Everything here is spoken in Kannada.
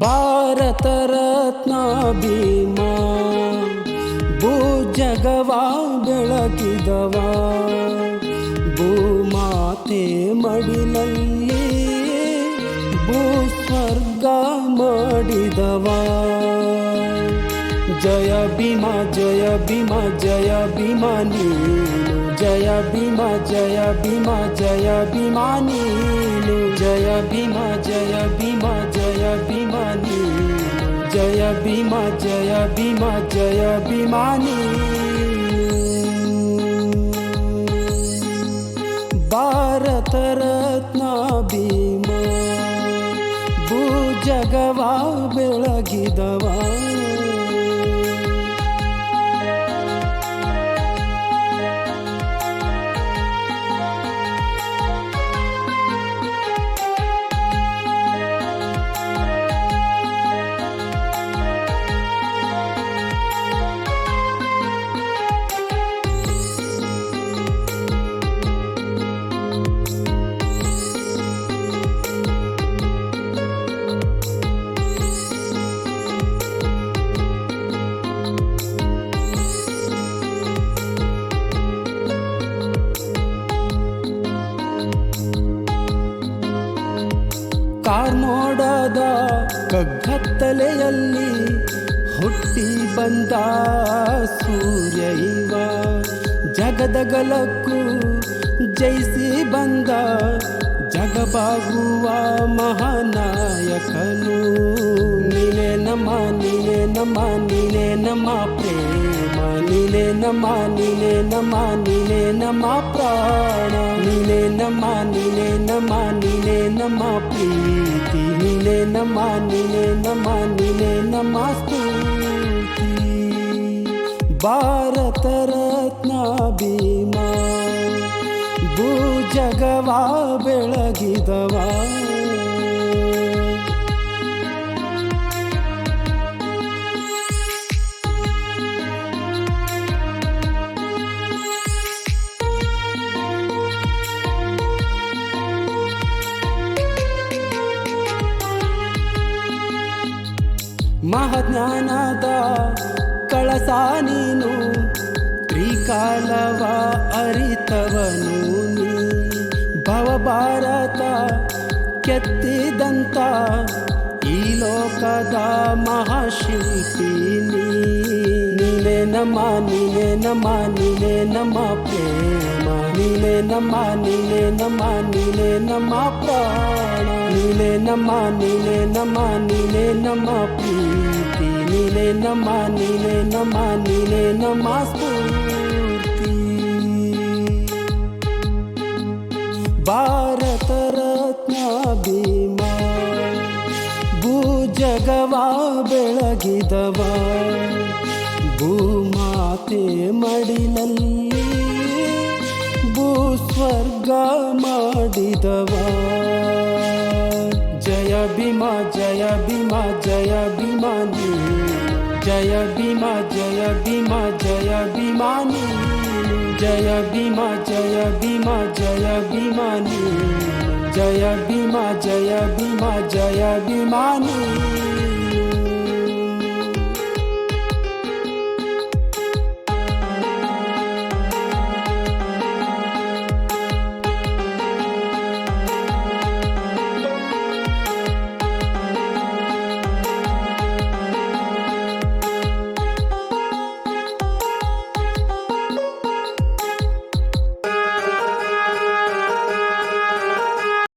ಭಾರತ ರತ್ನ ಭೀಮಾ ಭೂಜಗವ ಬೆಳಗಿದವ, ಭೂಮಾತೆ ಮಡಿಲಲ್ಲಿ ಭೂಸ್ವರ್ಗ ಮಾಡಿದವ. ಜಯ ಭೀಮಾ ಜಯ ಭೀಮಾ ಜಯ ಭೀಮಾ ನೀನು, ಜಯ ಭೀಮಾ ಜಯ ಭೀಮಾ ಜಯ ಭೀಮಾ ನೀನು, ಜಯ ಭೀಮಾ ಜಯ ಭೀಮಾ ಜಯ ಭೀಮಾ ನೀನು, ಜಯ ಭೀಮಾ ಜಯ ಭೀಮಾ ಜಯ ಭೀಮಾ ನೀನು. ಭಾರತ ರತ್ನ ಭೀಮಾ ಭೂಜಗವ ಬೆಳಗಿದವ. ಕಾರ್ಮೋಡದ ಕಗ್ಗತ್ತಲೆಯಲ್ಲಿ ಹುಟ್ಟಿ ಬಂದ ಸೂರ್ಯ ಇವ, ಜಗದಗಲಕ್ಕೂ ಜಯಿಸಿ ಬಂದ ಜಗಬಾಗುವ ಮಹಾನಾಯಕನು. ನೀನೇ ನಮ್ಮ ನೀನೇ ನಮ್ಮ ನೀನೇ ನಮ್ಮ ಪ್ರೇಮ, ನೀನೇ ನಮ್ಮ ನೀನೇ ನಮ್ಮ ನೀನೇ ನಮ್ಮ ಪ್ರಾಣ, ನೀನೇ ನಮ್ಮ ನೀನೇ ನಮ್ಮ ನೀನೇ ನಮ್ಮ ಪ್ರೀತಿ, ನೀನೇ ನಮ್ಮ ನೀನೇ ನಮ್ಮ ನೀನೇ ನಮ್ಮ ಸ್ತುತಿ. ಭಾರತ ರತ್ನ ಭೀಮಾ ಭೂಜಗವ ಬೆಳಗಿದವ. ಮಹಾಜ್ಞಾನದ ಕಳಸ ನೀನು, ತ್ರಿಕಾಲವ ಅರಿತವನು ನೀ, ಭವಭಾರತ ಕೆತ್ತಿದಂತ ಈ ಲೋಕದ ಮಹಾಶಿಲ್ಪಿ ನೀ. ನೀನೇ ನಮ್ಮ ನೀನೇ ನಮ್ಮ ನೀನೇ ನಮ್ಮ ಪ್ರೇಮ, ನೀನೇ ನಮ್ಮ ನೀನೇ ನಮ್ಮ ನೀನೇ ನಮ್ಮ ಪ್ರಾಣ, ನೀನೇ ನಮ್ಮ ನೀನೇ ನಮ್ಮ ನೀನೇ ನಮ್ಮ ಪ್ರೀತಿ, ನೀನೇ ನಮ್ಮ ನೀನೇ ನಮ್ಮ ನೀನೇ ನಮ್ಮ ಸ್ಫೂರ್ತಿ. ಭಾರತ ರತ್ನ ಭೀಮಾ ಭೂಜಗವ ಬೆಳಗಿದವ, ಭೂಮಾತೆ ಮಡಿಲಲ್ಲಿ ಭೂಸ್ವರ್ಗ ಮಾಡಿದವ. ಜಯ ಭೀಮಾ ಜಯ ಭೀಮಾ ಜಯ ಭೀಮಾ ನೀನು, ಜಯ ಭೀಮಾ ಜಯ ಭೀಮಾ ಜಯ ಭೀಮಾ ನೀನು, ಜಯ ಭೀಮಾ ಜಯ ಭೀಮಾ ಜಯ ಭೀಮಾ ನೀನು, ಜಯ ಭೀಮಾ ಜಯ ಭೀಮಾ ಜಯ ಭೀಮಾ ನೀನು.